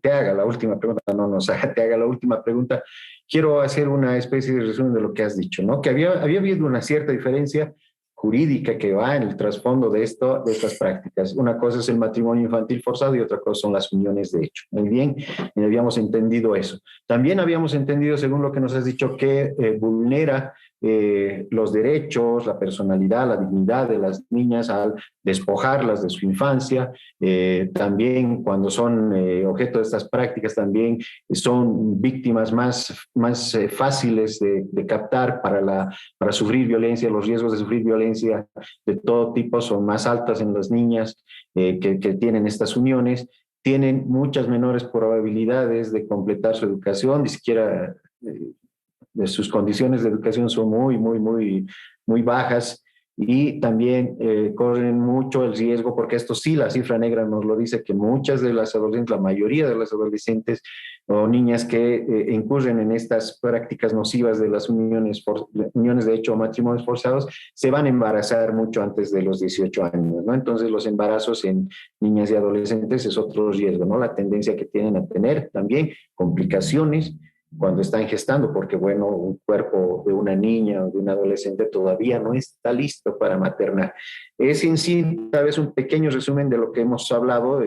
te haga la última pregunta, no nos haga, te haga la última pregunta, quiero hacer una especie de resumen de lo que has dicho, ¿no? Que había habido una cierta diferencia jurídica que va en el trasfondo de estas prácticas. Una cosa es el matrimonio infantil forzado y otra cosa son las uniones de hecho. Muy bien, y habíamos entendido eso. También habíamos entendido, según lo que nos has dicho, que vulnera los derechos, la personalidad, la dignidad de las niñas al despojarlas de su infancia. También cuando son objeto de estas prácticas, también son víctimas más fáciles de captar para sufrir violencia. Los riesgos de sufrir violencia de todo tipo son más altas en las niñas que tienen estas uniones. Tienen muchas menores probabilidades de completar su educación, ni siquiera sus condiciones de educación son muy bajas y también corren mucho el riesgo, porque esto sí, la cifra negra nos lo dice, que muchas de las adolescentes, la mayoría de las adolescentes o niñas que incurren en estas prácticas nocivas de las uniones de hecho o matrimonios forzados, se van a embarazar mucho antes de los 18 años, ¿no? Entonces los embarazos en niñas y adolescentes es otro riesgo, ¿no? La tendencia que tienen a tener también complicaciones cuando están gestando, porque bueno, un cuerpo de una niña o de un adolescente todavía no está listo para maternar. Es en sí, tal vez un pequeño resumen de lo que hemos hablado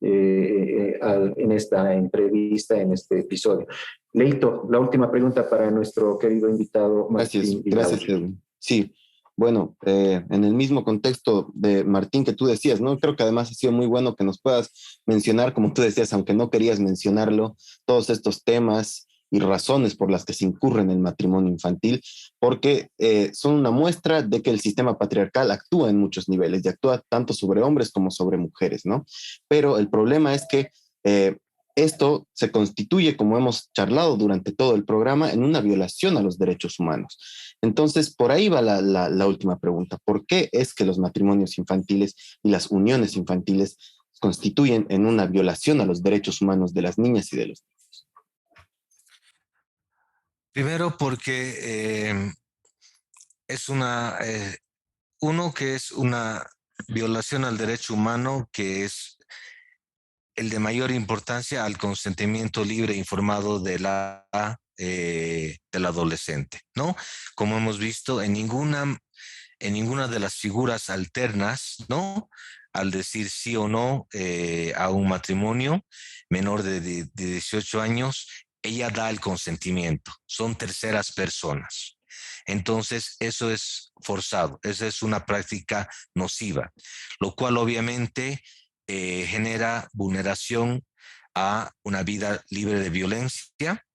en esta entrevista, en este episodio. Leito, la última pregunta para nuestro querido invitado Martín. Gracias, Edwin. Sí, bueno, en el mismo contexto de Martín que tú decías, ¿no? Creo que además ha sido muy bueno que nos puedas mencionar, como tú decías, aunque no querías mencionarlo, todos estos temas y razones por las que se incurre en el matrimonio infantil, porque son una muestra de que el sistema patriarcal actúa en muchos niveles y actúa tanto sobre hombres como sobre mujeres, ¿no? Pero el problema es que esto se constituye, como hemos charlado durante todo el programa, en una violación a los derechos humanos. Entonces, por ahí va la última pregunta. ¿Por qué es que los matrimonios infantiles y las uniones infantiles constituyen en una violación a los derechos humanos de las niñas y de los niños? Primero porque es uno que es una violación al derecho humano, que es el de mayor importancia al consentimiento libre e informado del adolescente, ¿no? Como hemos visto, en ninguna de las figuras alternas, ¿no? Al decir sí o no a un matrimonio menor de 18 años, ella da el consentimiento, son terceras personas. Entonces, eso es forzado, esa es una práctica nociva, lo cual obviamente genera vulneración a una vida libre de violencia,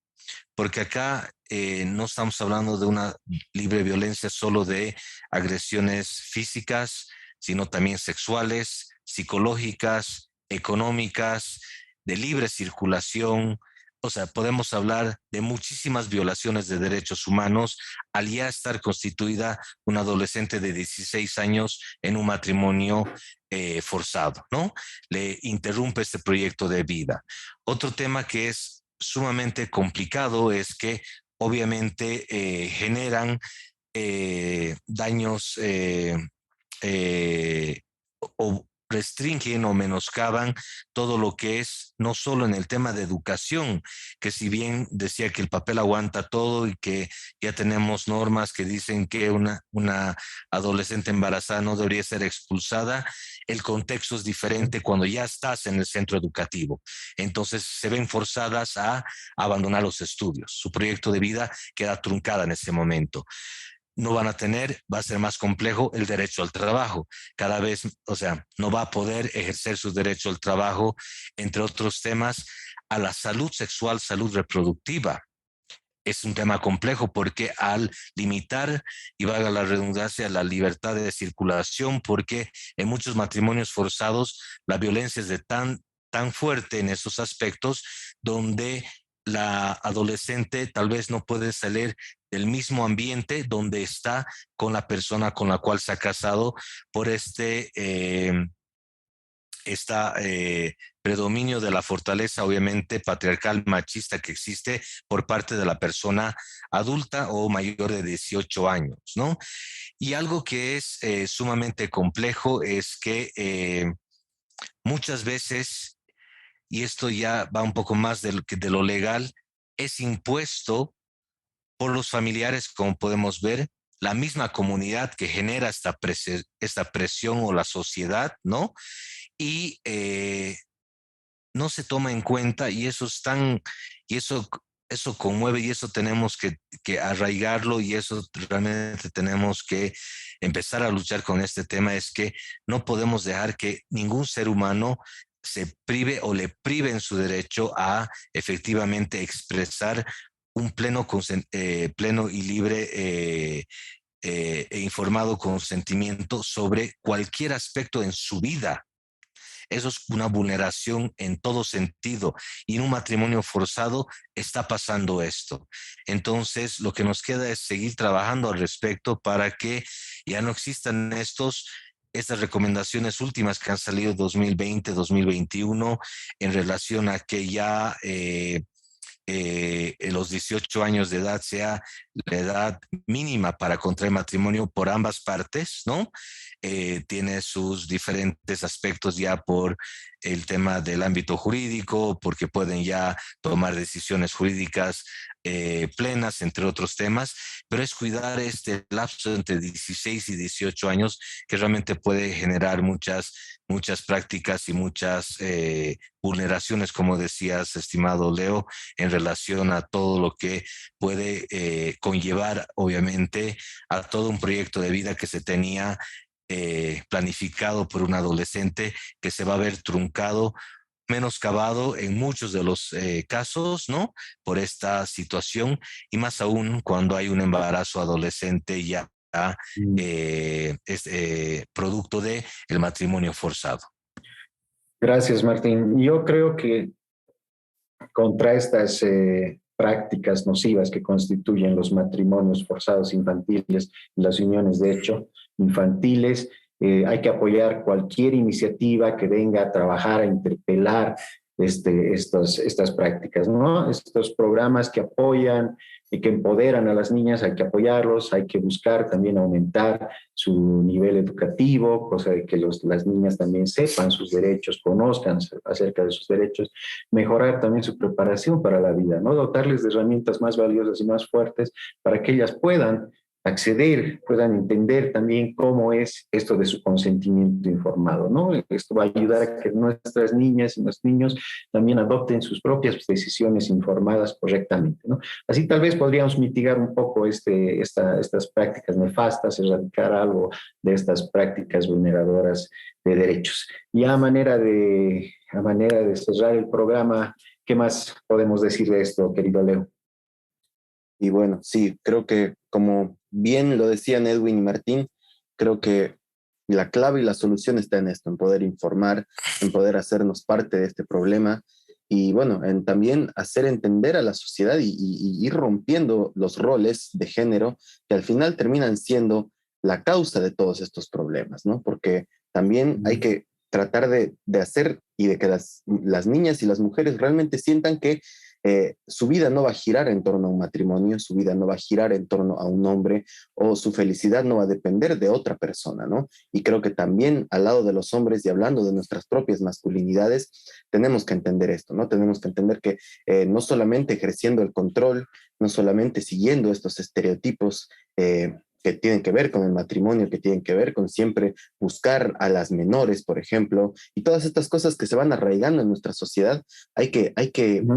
porque acá no estamos hablando de una libre violencia solo de agresiones físicas, sino también sexuales, psicológicas, económicas, de libre circulación. O sea, podemos hablar de muchísimas violaciones de derechos humanos al ya estar constituida una adolescente de 16 años en un matrimonio forzado, ¿no? Le interrumpe este proyecto de vida. Otro tema que es sumamente complicado es que obviamente generan daños o restringen o menoscaban todo lo que es, no solo en el tema de educación, que si bien decía que el papel aguanta todo y que ya tenemos normas que dicen que una adolescente embarazada no debería ser expulsada, el contexto es diferente cuando ya estás en el centro educativo. Entonces se ven forzadas a abandonar los estudios. Su proyecto de vida queda truncada en ese momento. No van a tener, va a ser más complejo el derecho al trabajo. Cada vez, o sea, no va a poder ejercer su derecho al trabajo, entre otros temas, a la salud sexual, salud reproductiva. Es un tema complejo porque al limitar, y valga la redundancia, la libertad de circulación, porque en muchos matrimonios forzados la violencia es de tan fuerte en esos aspectos donde la adolescente tal vez no puede salir del mismo ambiente donde está con la persona con la cual se ha casado por predominio de la fortaleza, obviamente, patriarcal, machista que existe por parte de la persona adulta o mayor de 18 años, ¿no? Y algo que es sumamente complejo es que muchas veces, y esto ya va un poco más de lo legal, es impuesto por los familiares, como podemos ver, la misma comunidad que genera esta presión o la sociedad, ¿no? Y no se toma en cuenta y eso conmueve y eso tenemos que arraigarlo y eso realmente tenemos que empezar a luchar con este tema, es que no podemos dejar que ningún ser humano se prive o le prive en su derecho a efectivamente expresar un pleno y libre e informado consentimiento sobre cualquier aspecto en su vida. Eso es una vulneración en todo sentido. Y en un matrimonio forzado está pasando esto. Entonces, lo que nos queda es seguir trabajando al respecto para que ya no existan estas recomendaciones últimas que han salido 2020, 2021 en relación a que ya los 18 años de edad sea la edad mínima para contraer matrimonio por ambas partes, ¿no? Tiene sus diferentes aspectos ya por el tema del ámbito jurídico, porque pueden ya tomar decisiones jurídicas plenas, entre otros temas, pero es cuidar este lapso entre 16 y 18 años que realmente puede generar muchas prácticas y muchas vulneraciones, como decías, estimado Leo, en relación a todo lo que puede conllevar, obviamente, a todo un proyecto de vida que se tenía planificado por un adolescente, que se va a ver truncado, menoscabado en muchos de los casos, ¿no? Por esta situación, y más aún cuando hay un embarazo adolescente ya es producto de el matrimonio forzado. Gracias, Martín. Yo creo que contra estas prácticas nocivas que constituyen los matrimonios forzados infantiles y las uniones de hecho infantiles, hay que apoyar cualquier iniciativa que venga a trabajar, a interpelar estas prácticas, ¿no? Estos programas que apoyan y que empoderan a las niñas, hay que apoyarlos, hay que buscar también aumentar su nivel educativo, cosa de que las niñas también sepan sus derechos, conozcan acerca de sus derechos, mejorar también su preparación para la vida, ¿no? Dotarles de herramientas más valiosas y más fuertes para que ellas puedan acceder, puedan entender también cómo es esto de su consentimiento informado, ¿no? Esto va a ayudar a que nuestras niñas y nuestros niños también adopten sus propias decisiones informadas correctamente, ¿no? Así tal vez podríamos mitigar un poco estas prácticas nefastas, erradicar algo de estas prácticas vulneradoras de derechos. Y a manera de cerrar el programa, ¿qué más podemos decir de esto, querido Leo? Y bueno, sí, creo que como bien lo decían Edwin y Martín, creo que la clave y la solución está en esto, en poder informar, en poder hacernos parte de este problema y bueno, en también hacer entender a la sociedad y ir rompiendo los roles de género que al final terminan siendo la causa de todos estos problemas, ¿no? Porque también hay que tratar de hacer y de que las niñas y las mujeres realmente sientan que su vida no va a girar en torno a un matrimonio, su vida no va a girar en torno a un hombre o su felicidad no va a depender de otra persona, ¿no? Y creo que también al lado de los hombres y hablando de nuestras propias masculinidades, tenemos que entender esto, ¿no? Tenemos que entender que no solamente ejerciendo el control, no solamente siguiendo estos estereotipos que tienen que ver con el matrimonio, que tienen que ver con siempre buscar a las menores, por ejemplo, y todas estas cosas que se van arraigando en nuestra sociedad, hay que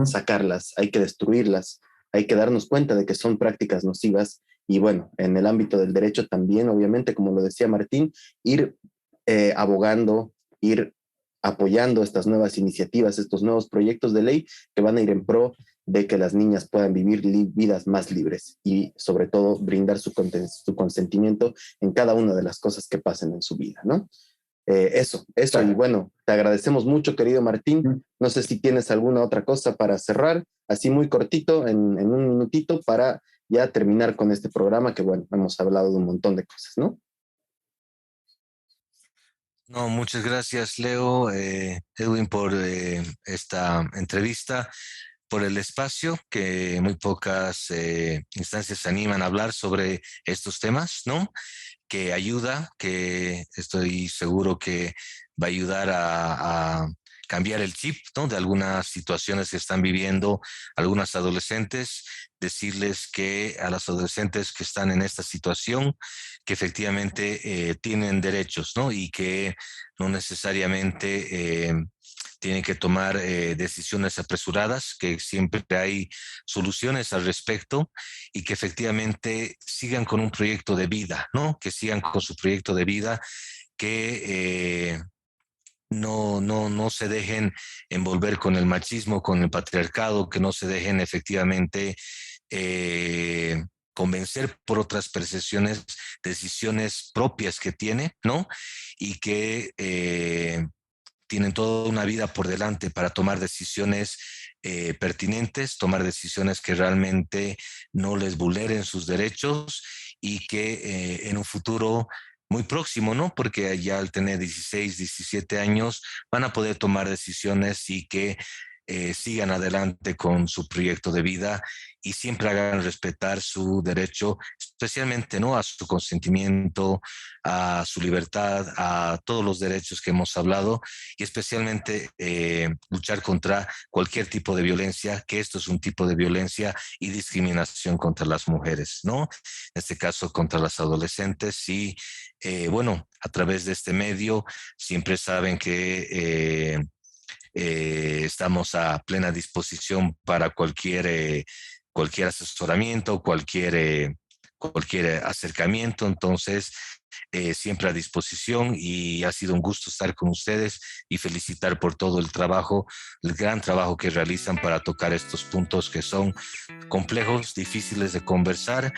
sacarlas, hay que destruirlas, hay que darnos cuenta de que son prácticas nocivas y bueno, en el ámbito del derecho también, obviamente, como lo decía Martín, ir abogando, ir apoyando estas nuevas iniciativas, estos nuevos proyectos de ley que van a ir en pro de que las niñas puedan vivir vidas más libres y sobre todo brindar su consentimiento en cada una de las cosas que pasen en su vida, ¿no? Eso, y bueno, te agradecemos mucho, querido Martín. No sé si tienes alguna otra cosa para cerrar, así muy cortito, en un minutito, para ya terminar con este programa, que bueno, hemos hablado de un montón de cosas, ¿no? No, muchas gracias, Leo, Edwin, por esta entrevista, por el espacio, que muy pocas instancias se animan a hablar sobre estos temas, ¿no? Que ayuda, que estoy seguro que va a ayudar a cambiar el chip, ¿no? De algunas situaciones que están viviendo algunas adolescentes, decirles que a las adolescentes que están en esta situación, que efectivamente tienen derechos, ¿no? Y que no necesariamente tienen que tomar decisiones apresuradas, que siempre hay soluciones al respecto y que efectivamente sigan con un proyecto de vida, ¿no? Que sigan con su proyecto de vida, que no se dejen envolver con el machismo, con el patriarcado, que no se dejen efectivamente convencer por otras percepciones, decisiones propias que tiene, ¿no? Y que tienen toda una vida por delante para tomar decisiones pertinentes, tomar decisiones que realmente no les vulneren sus derechos y que en un futuro muy próximo, ¿no? Porque ya al tener 16, 17 años van a poder tomar decisiones y que sigan adelante con su proyecto de vida y siempre hagan respetar su derecho, especialmente ¿no? a su consentimiento, a su libertad, a todos los derechos que hemos hablado y especialmente luchar contra cualquier tipo de violencia, que esto es un tipo de violencia y discriminación contra las mujeres, ¿no? En este caso contra las adolescentes y bueno, a través de este medio siempre saben que estamos a plena disposición para cualquier asesoramiento, cualquier acercamiento. Entonces, siempre a disposición y ha sido un gusto estar con ustedes y felicitar por todo el gran trabajo que realizan para tocar estos puntos que son complejos, difíciles de conversar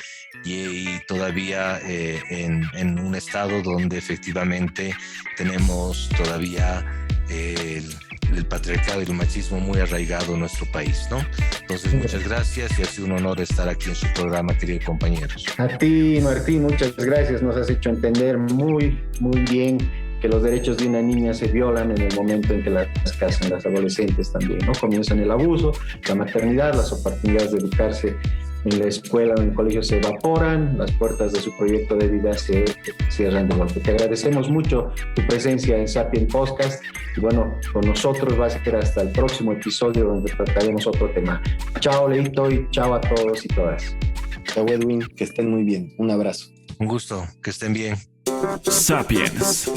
y todavía en un estado donde efectivamente tenemos todavía el patriarcado y el machismo muy arraigado en nuestro país, ¿no? Entonces, muchas gracias y ha sido un honor estar aquí en su programa, queridos compañeros. A ti, Martín, muchas gracias. Nos has hecho entender muy, muy bien que los derechos de una niña se violan en el momento en que las casan, las adolescentes también, ¿no? Comienzan el abuso, la maternidad, las oportunidades de educarse en la escuela o en el colegio se evaporan, las puertas de su proyecto de vida se cierran de golpe. Te agradecemos mucho tu presencia en Sapien Podcast y bueno, con nosotros va a ser hasta el próximo episodio donde trataremos otro tema. Chao, Leito, y chao a todos y todas. Chao, Edwin, que estén muy bien. Un abrazo. Un gusto, que estén bien. Sapiens.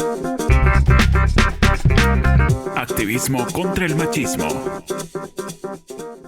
Activismo contra el machismo.